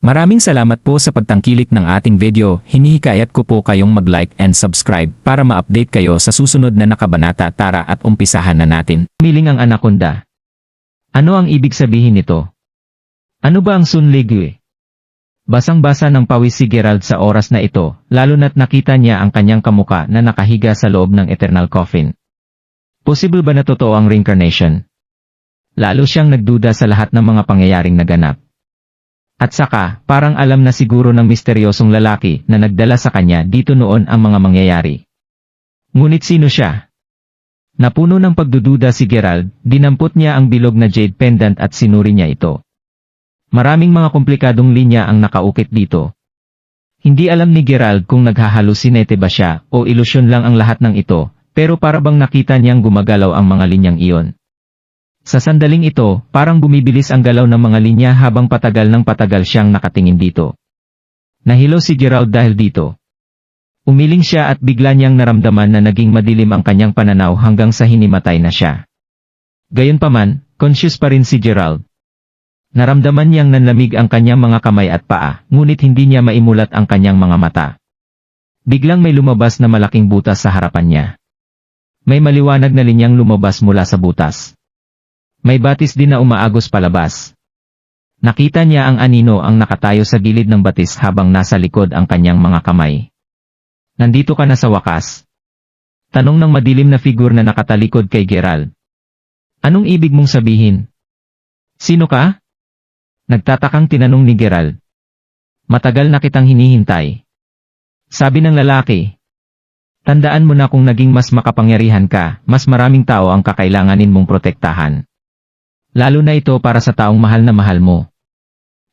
Maraming salamat po sa pagtangkilik ng ating video. Hinihikayat ko po kayong mag-like and subscribe para ma-update kayo sa susunod na nakabanata. Tara at umpisahan na natin. Miling ang anaconda. Ano ang ibig sabihin nito? Ano ba ang Sunligui? Basang-basa ng pawis si Gerald sa oras na ito, lalo na't nakita niya ang kanyang kamuka na nakahiga sa loob ng eternal coffin. Posible ba na totoo ang reincarnation? Lalo siyang nagduda sa lahat ng mga pangyayaring naganap. At saka, parang alam na siguro ng misteryosong lalaki na nagdala sa kanya dito noon ang mga mangyayari. Ngunit sino siya? Napuno ng pagdududa si Gerald, dinampot niya ang bilog na jade pendant at sinuri niya ito. Maraming mga komplikadong linya ang nakaukit dito. Hindi alam ni Gerald kung naghahalusinate ba siya o ilusyon lang ang lahat ng ito, pero parabang nakita niyang gumagalaw ang mga linyang iyon. Sa sandaling ito, parang bumibilis ang galaw ng mga linya habang patagal ng patagal siyang nakatingin dito. Nahilo si Gerald dahil dito. Umiling siya at bigla niyang naramdaman na naging madilim ang kanyang pananaw hanggang sa hinimatay na siya. Gayunpaman, conscious pa rin si Gerald. Naramdaman niyang nanlamig ang kanyang mga kamay at paa, ngunit hindi niya maimulat ang kanyang mga mata. Biglang may lumabas na malaking butas sa harapan niya. May maliwanag na linyang lumabas mula sa butas. May batis din na umaagos palabas. Nakita niya ang anino ang nakatayo sa gilid ng batis habang nasa likod ang kanyang mga kamay. Nandito ka na sa wakas? Tanong ng madilim na figure na nakatalikod kay Gerald. Anong ibig mong sabihin? Sino ka? Nagtatakang tinanong ni Gerald. Matagal na kitang hinihintay. Sabi ng lalaki. Tandaan mo na kung naging mas makapangyarihan ka, mas maraming tao ang kakailanganin mong protektahan. Lalo na ito para sa taong mahal na mahal mo.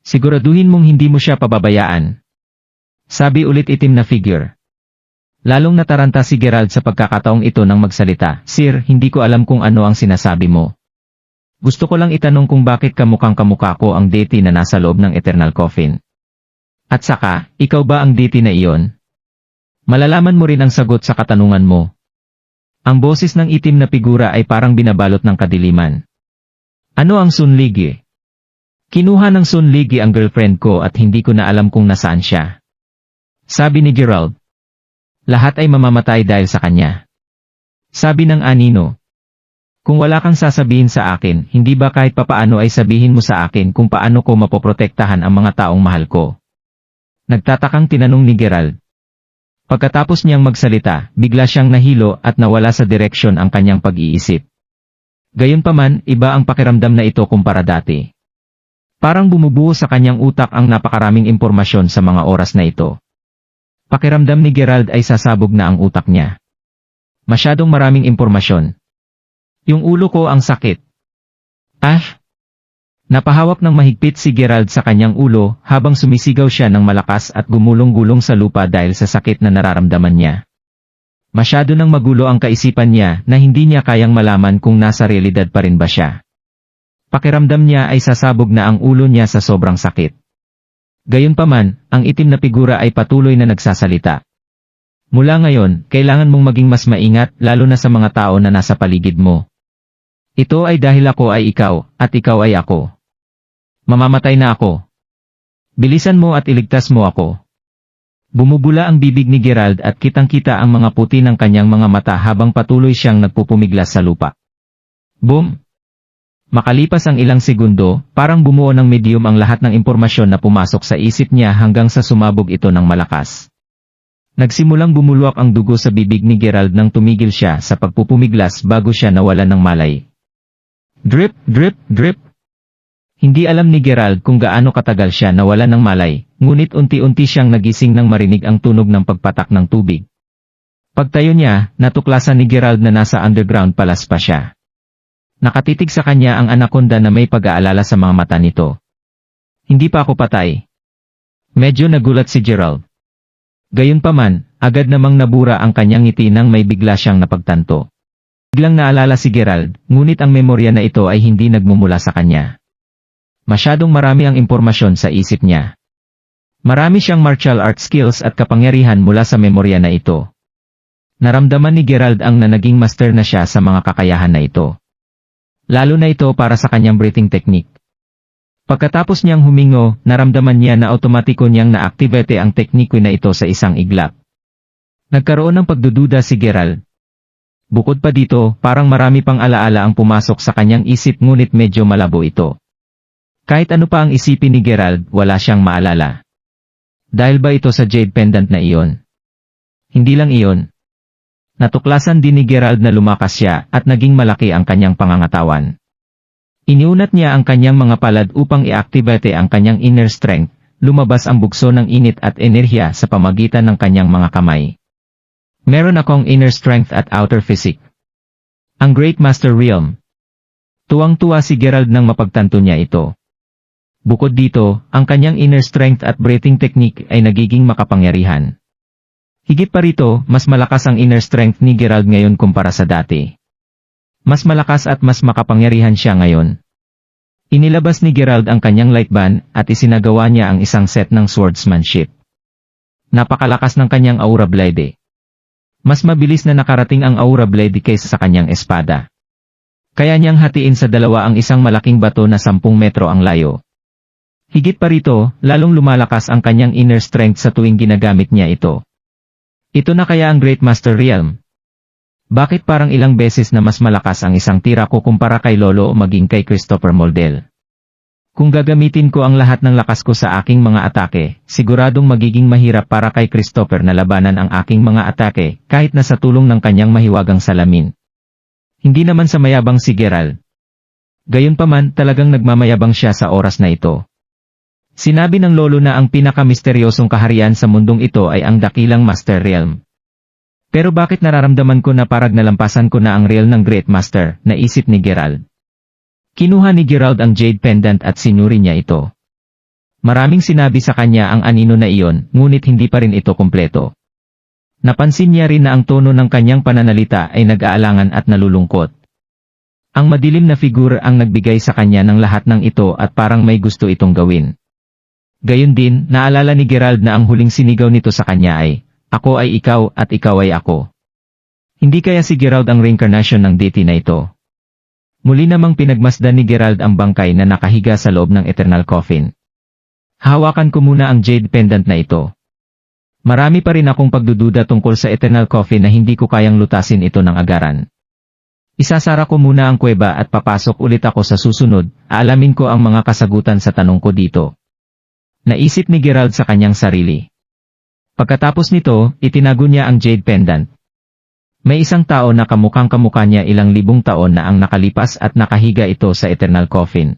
Siguraduhin mong hindi mo siya pababayaan. Sabi ulit itim na figure. Lalong nataranta si Gerald sa pagkakataong ito nang magsalita. Sir, hindi ko alam kung ano ang sinasabi mo. Gusto ko lang itanong kung bakit kamukhang kamukha ko ang deity na nasa loob ng eternal coffin. At saka, ikaw ba ang deity na iyon? Malalaman mo rin ang sagot sa katanungan mo. Ang boses ng itim na figura ay parang binabalot ng kadiliman. Ano ang Sunligui? Kinuha ng Sunligui ang girlfriend ko at hindi ko na alam kung nasaan siya. Sabi ni Gerald. Lahat ay mamamatay dahil sa kanya. Sabi ng anino. Kung wala kang sasabihin sa akin, hindi ba kahit papaano ay sabihin mo sa akin kung paano ko mapoprotektahan ang mga taong mahal ko? Nagtatakang tinanong ni Gerald. Pagkatapos niyang magsalita, bigla siyang nahilo at nawala sa direksyon ang kanyang pag-iisip. Gayunpaman, iba ang pakiramdam na ito kumpara dati. Parang bumubuo sa kanyang utak ang napakaraming impormasyon sa mga oras na ito. Pakiramdam ni Gerald ay sasabog na ang utak niya. Masyadong maraming impormasyon. Yung ulo ko ang sakit. Napahawak ng mahigpit si Gerald sa kanyang ulo habang sumisigaw siya ng malakas at gumulong-gulong sa lupa dahil sa sakit na nararamdaman niya. Masyado nang magulo ang kaisipan niya na hindi niya kayang malaman kung nasa realidad pa rin ba siya. Pakiramdam niya ay sasabog na ang ulo niya sa sobrang sakit. Gayunpaman, ang itim na figura ay patuloy na nagsasalita. Mula ngayon, kailangan mong maging mas maingat lalo na sa mga tao na nasa paligid mo. Ito ay dahil ako ay ikaw, at ikaw ay ako. Mamamatay na ako. Bilisan mo at iligtas mo ako. Bumubula ang bibig ni Gerald at kitang-kita ang mga puti ng kanyang mga mata habang patuloy siyang nagpupumiglas sa lupa. Boom! Makalipas ang ilang segundo, parang bumuo ng medium ang lahat ng impormasyon na pumasok sa isip niya hanggang sa sumabog ito ng malakas. Nagsimulang bumulwak ang dugo sa bibig ni Gerald nang tumigil siya sa pagpupumiglas bago siya nawalan ng malay. Drip, drip, drip! Hindi alam ni Gerald kung gaano katagal siya nawalan ng malay, ngunit unti-unti siyang nagising nang marinig ang tunog ng pagpatak ng tubig. Pagtayo niya, natuklasan ni Gerald na nasa underground palace pa siya. Nakatitig sa kanya ang anaconda na may pag-aalala sa mga mata nito. Hindi pa ako patay. Medyo nagulat si Gerald. Gayunpaman, agad namang nabura ang kanyang ngiti nang may bigla siyang napagtanto. Biglang naalala si Gerald, ngunit ang memorya na ito ay hindi nagmumula sa kanya. Masyadong marami ang impormasyon sa isip niya. Marami siyang martial arts skills at kapangyarihan mula sa memorya na ito. Naramdaman ni Gerald ang naging master na siya sa mga kakayahan na ito. Lalo na ito para sa kanyang breathing technique. Pagkatapos niyang humingo, naramdaman niya na automatiko niyang na-activate ang tekniko na ito sa isang iglap. Nagkaroon ng pagdududa si Gerald. Bukod pa dito, parang marami pang alaala ang pumasok sa kanyang isip ngunit medyo malabo ito. Kahit ano pa ang isipin ni Gerald, wala siyang maalala. Dahil ba ito sa jade pendant na iyon? Hindi lang iyon. Natuklasan din ni Gerald na lumakas siya at naging malaki ang kanyang pangangatawan. Iniunat niya ang kanyang mga palad upang i-activate ang kanyang inner strength, lumabas ang bugso ng init at enerhiya sa pamagitan ng kanyang mga kamay. Meron akong inner strength at outer physique. Ang Great Master Realm. Tuwang-tuwa si Gerald nang mapagtanto niya ito. Bukod dito, ang kanyang inner strength at breathing technique ay nagiging makapangyarihan. Higit pa rito, mas malakas ang inner strength ni Gerald ngayon kumpara sa dati. Mas malakas at mas makapangyarihan siya ngayon. Inilabas ni Gerald ang kanyang light band at isinagawa niya ang isang set ng swordsmanship. Napakalakas ng kanyang aura blade. Mas mabilis na nakarating ang aura blade kaysa sa kanyang espada. Kaya niyang hatiin sa dalawa ang isang malaking bato na 10 metro ang layo. Higit pa rito, lalong lumalakas ang kanyang inner strength sa tuwing ginagamit niya ito. Ito na kaya ang Great Master Realm? Bakit parang ilang beses na mas malakas ang isang tira ko kumpara kay Lolo o maging kay Christopher Moldel? Kung gagamitin ko ang lahat ng lakas ko sa aking mga atake, siguradong magiging mahirap para kay Christopher na labanan ang aking mga atake kahit na sa tulong ng kanyang mahiwagang salamin. Hindi naman sa mayabang si Gerald. Gayunpaman, talagang nagmamayabang siya sa oras na ito. Sinabi ng lolo na ang pinakamisteryosong kaharian sa mundong ito ay ang dakilang Master Realm. Pero bakit nararamdaman ko na parang nalampasan ko na ang realm ng Great Master, naisip ni Gerald. Kinuha ni Gerald ang jade pendant at sinuri niya ito. Maraming sinabi sa kanya ang anino na iyon, ngunit hindi pa rin ito kumpleto. Napansin niya rin na ang tono ng kanyang pananalita ay nag-aalangan at nalulungkot. Ang madilim na figure ang nagbigay sa kanya ng lahat ng ito at parang may gusto itong gawin. Gayon din, naalala ni Gerald na ang huling sinigaw nito sa kanya ay, "Ako ay ikaw at ikaw ay ako." Hindi kaya si Gerald ang reincarnation ng deity na ito? Muli namang pinagmasdan ni Gerald ang bangkay na nakahiga sa loob ng Eternal Coffin. Hawakan ko muna ang jade pendant na ito. Marami pa rin akong pagdududa tungkol sa Eternal Coffin na hindi ko kayang lutasin ito ng agaran. Isasara ko muna ang kuweba at papasok ulit ako sa susunod, aalamin ko ang mga kasagutan sa tanong ko dito. Naisip ni Gerald sa kanyang sarili. Pagkatapos nito, itinago niya ang jade pendant. May isang tao na kamukhang-kamukha niya ilang libong taon na ang nakalipas at nakahiga ito sa Eternal Coffin.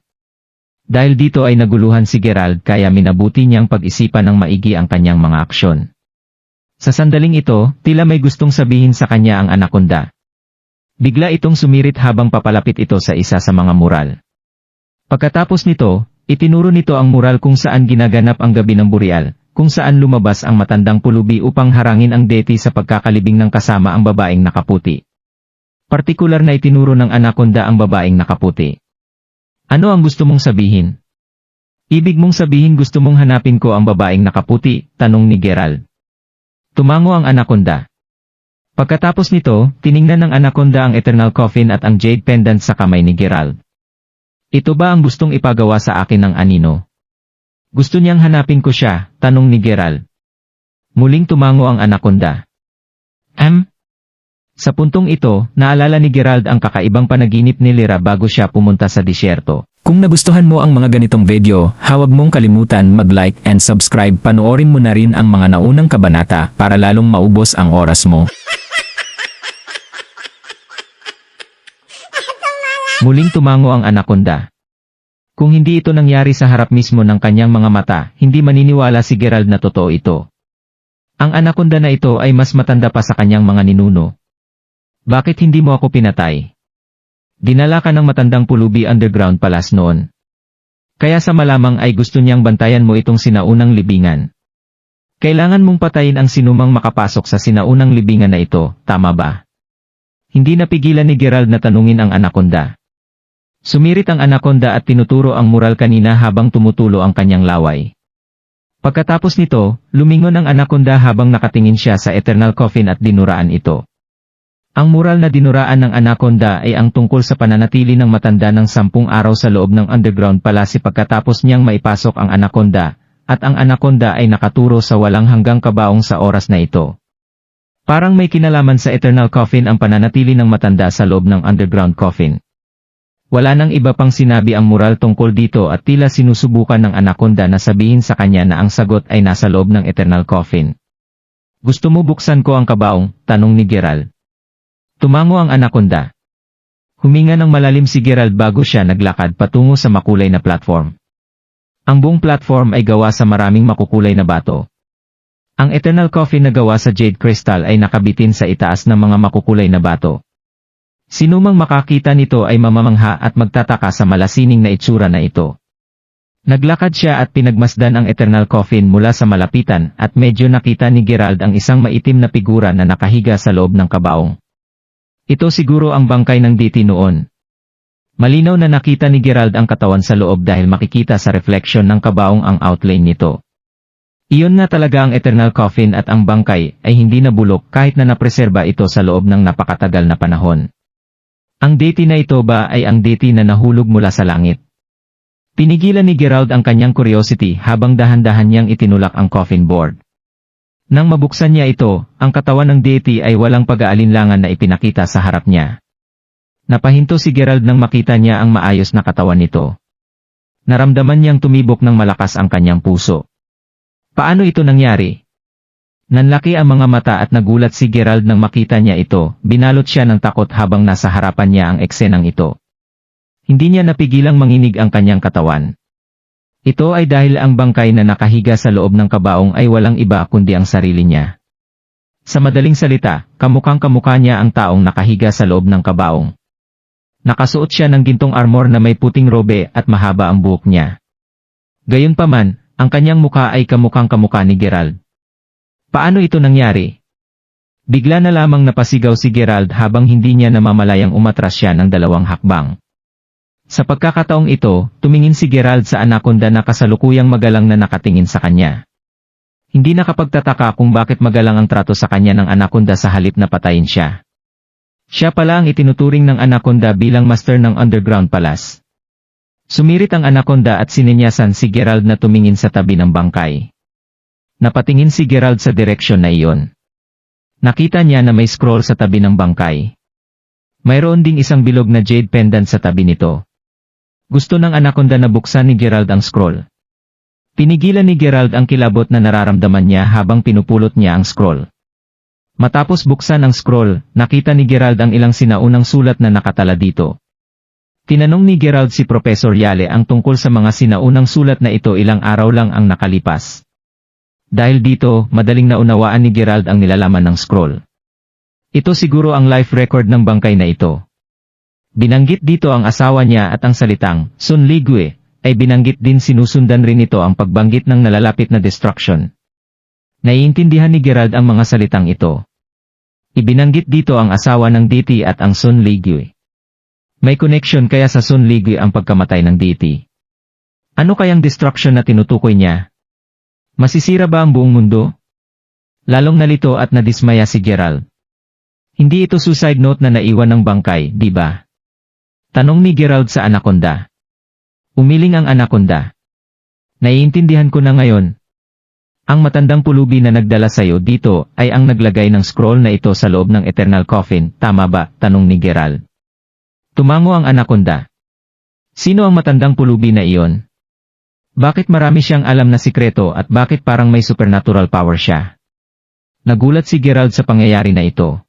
Dahil dito ay naguluhan si Gerald kaya minabuti niyang pag-isipan ng maigi ang kanyang mga aksyon. Sa sandaling ito, tila may gustong sabihin sa kanya ang anaconda. Bigla itong sumirit habang papalapit ito sa isa sa mga mural. Pagkatapos nito, itinuro nito ang mural kung saan ginaganap ang gabi ng Boreal, kung saan lumabas ang matandang pulubi upang harangin ang deity sa pagkakalibing ng kasama ang babaeng nakaputi. Partikular na itinuro ng anaconda ang babaeng nakaputi. Ano ang gusto mong sabihin? Ibig mong sabihin gusto mong hanapin ko ang babaeng nakaputi, tanong ni Gerald. Tumango ang anaconda. Pagkatapos nito, tiningnan ng anaconda ang Eternal Coffin at ang jade pendant sa kamay ni Gerald. Ito ba ang gustong ipagawa sa akin ng anino? Gusto niyang hanapin ko siya, tanong ni Gerald. Muling tumango ang anaconda. Sa puntong ito, naalala ni Gerald ang kakaibang panaginip ni Lyra bago siya pumunta sa disyerto. Kung nagustuhan mo ang mga ganitong video, huwag mong kalimutan mag-like and subscribe. Panoorin mo na rin ang mga naunang kabanata para lalong maubos ang oras mo. Muling tumango ang anaconda. Kung hindi ito nangyari sa harap mismo ng kanyang mga mata, hindi maniniwala si Gerald na totoo ito. Ang anaconda na ito ay mas matanda pa sa kanyang mga ninuno. Bakit hindi mo ako pinatay? Dinala ka ng matandang pulubi underground palas noon. Kaya sa malamang ay gusto niyang bantayan mo itong sinaunang libingan. Kailangan mong patayin ang sinumang makapasok sa sinaunang libingan na ito, tama ba? Hindi napigilan ni Gerald na tanungin ang anaconda. Sumirit ang anaconda at tinuturo ang mural kanina habang tumutulo ang kanyang laway. Pagkatapos nito, lumingon ang anaconda habang nakatingin siya sa Eternal Coffin at dinuraan ito. Ang mural na dinuraan ng anaconda ay ang tungkol sa pananatili ng matanda ng 10 araw sa loob ng underground palace pagkatapos niyang maipasok ang anaconda, at ang anaconda ay nakaturo sa walang hanggang kabaong sa oras na ito. Parang may kinalaman sa eternal coffin ang pananatili ng matanda sa loob ng underground coffin. Wala nang iba pang sinabi ang mural tungkol dito at tila sinusubukan ng anaconda na sabihin sa kanya na ang sagot ay nasa loob ng eternal coffin. Gusto mo buksan ko ang kabaong? Tanong ni Gerald. Tumango ang anaconda. Huminga ng malalim si Gerald bago siya naglakad patungo sa makulay na platform. Ang buong platform ay gawa sa maraming makukulay na bato. Ang eternal coffin na gawa sa jade crystal ay nakabitin sa itaas ng mga makukulay na bato. Sinumang makakita nito ay mamamangha at magtataka sa malasining na itsura na ito. Naglakad siya at pinagmasdan ang eternal coffin mula sa malapitan at medyo nakita ni Gerald ang isang maitim na figura na nakahiga sa loob ng kabaong. Ito siguro ang bangkay ng deity noon. Malinaw na nakita ni Gerald ang katawan sa loob dahil makikita sa refleksyon ng kabaong ang outline nito. Iyon nga talaga ang eternal coffin at ang bangkay ay hindi nabulok kahit na napreserba ito sa loob ng napakatagal na panahon. Ang deity na ito ba ay ang deity na nahulog mula sa langit? Pinigilan ni Gerald ang kanyang curiosity habang dahan-dahan niyang itinulak ang coffin board. Nang mabuksan niya ito, ang katawan ng deity ay walang pag-aalinlangan na ipinakita sa harap niya. Napahinto si Gerald nang makita niya ang maayos na katawan nito. Naramdaman niyang tumibok ng malakas ang kanyang puso. Paano ito nangyari? Nanlaki ang mga mata at nagulat si Gerald nang makita niya ito, binalot siya ng takot habang nasa harapan niya ang eksenang ito. Hindi niya napigilang manginig ang kanyang katawan. Ito ay dahil ang bangkay na nakahiga sa loob ng kabaong ay walang iba kundi ang sarili niya. Sa madaling salita, kamukhang-kamukha niya ang taong nakahiga sa loob ng kabaong. Nakasuot siya ng gintong armor na may puting robe at mahaba ang buhok niya. Gayunpaman, ang kanyang mukha ay kamukhang-kamukha ni Gerald. Paano ito nangyari? Bigla na lamang napasigaw si Gerald habang hindi niya namamalayang umatras siya ng 2 hakbang. Sa pagkakataong ito, tumingin si Gerald sa anaconda na kasalukuyang magalang na nakatingin sa kanya. Hindi nakapagtataka kung bakit magalang ang trato sa kanya ng anaconda sa halip na patayin siya. Siya pala ang itinuturing ng anaconda bilang master ng underground palace. Sumirit ang anaconda at sininyasan si Gerald na tumingin sa tabi ng bangkay. Napatingin si Gerald sa direksyon na iyon. Nakita niya na may scroll sa tabi ng bangkay. Mayroon ding isang bilog na jade pendant sa tabi nito. Gusto ng anaconda na buksan ni Gerald ang scroll. Pinigilan ni Gerald ang kilabot na nararamdaman niya habang pinupulot niya ang scroll. Matapos buksan ang scroll, nakita ni Gerald ang ilang sinaunang sulat na nakatala dito. Tinanong ni Gerald si Professor Yale ang tungkol sa mga sinaunang sulat na ito ilang araw lang ang nakalipas. Dahil dito, madaling naunawaan ni Gerald ang nilalaman ng scroll. Ito siguro ang life record ng bangkay na ito. Binanggit dito ang asawa niya at ang salitang, Sun Ligwe, ay binanggit din sinusundan rin ito ang pagbanggit ng nalalapit na destruction. Naiintindihan ni Gerald ang mga salitang ito. Ibinanggit dito ang asawa ng deity at ang Sun Ligwe. May connection kaya sa Sun Ligwe ang pagkamatay ng deity. Ano kayang destruction na tinutukoy niya? Masisira ba ang buong mundo? Lalong nalito at nadismaya si Gerald. Hindi ito suicide note na naiwan ng bangkay, di ba? Tanong ni Gerald sa anaconda. Umiling ang anaconda. Naiintindihan ko na ngayon. Ang matandang pulubi na nagdala sayo dito ay ang naglagay ng scroll na ito sa loob ng eternal coffin, tama ba? Tanong ni Gerald. Tumango ang anaconda. Sino ang matandang pulubi na iyon? Bakit marami siyang alam na sikreto at bakit parang may supernatural power siya? Nagulat si Gerald sa pangyayari na ito.